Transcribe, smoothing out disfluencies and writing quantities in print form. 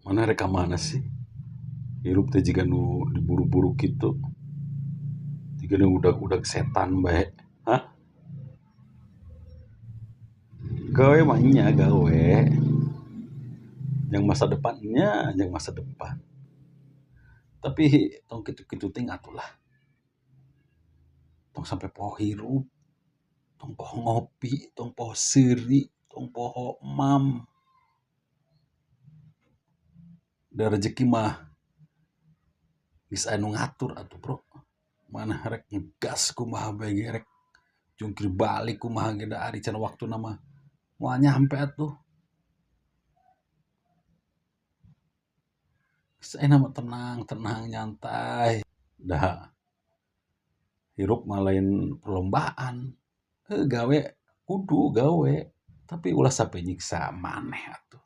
Mana reka mana sih? Hirup teh jika nu diburu-buru gitu. Jika nu udah setan baik. Hah? Gawe mah nya gawe. Yang masa depannya, yang masa depan. Tapi tong kitu-kitu teh atulah. Tong sampai poho hirup, tong poho ngopi, tong poho seuri, tong poho mam. Da rezeki mah geus aya nu ngatur atuh, Bro. Mana rek ngegas kumaha bae ge rek jungkir balik kumaha ge da ari can waktuna mah moal nyampe atuh. Geus ayeuna mah tenang nyantai. Da hirup mah lain perlombaan. Gawe kudu gawe, tapi ulah sampai nyiksa maneh atuh.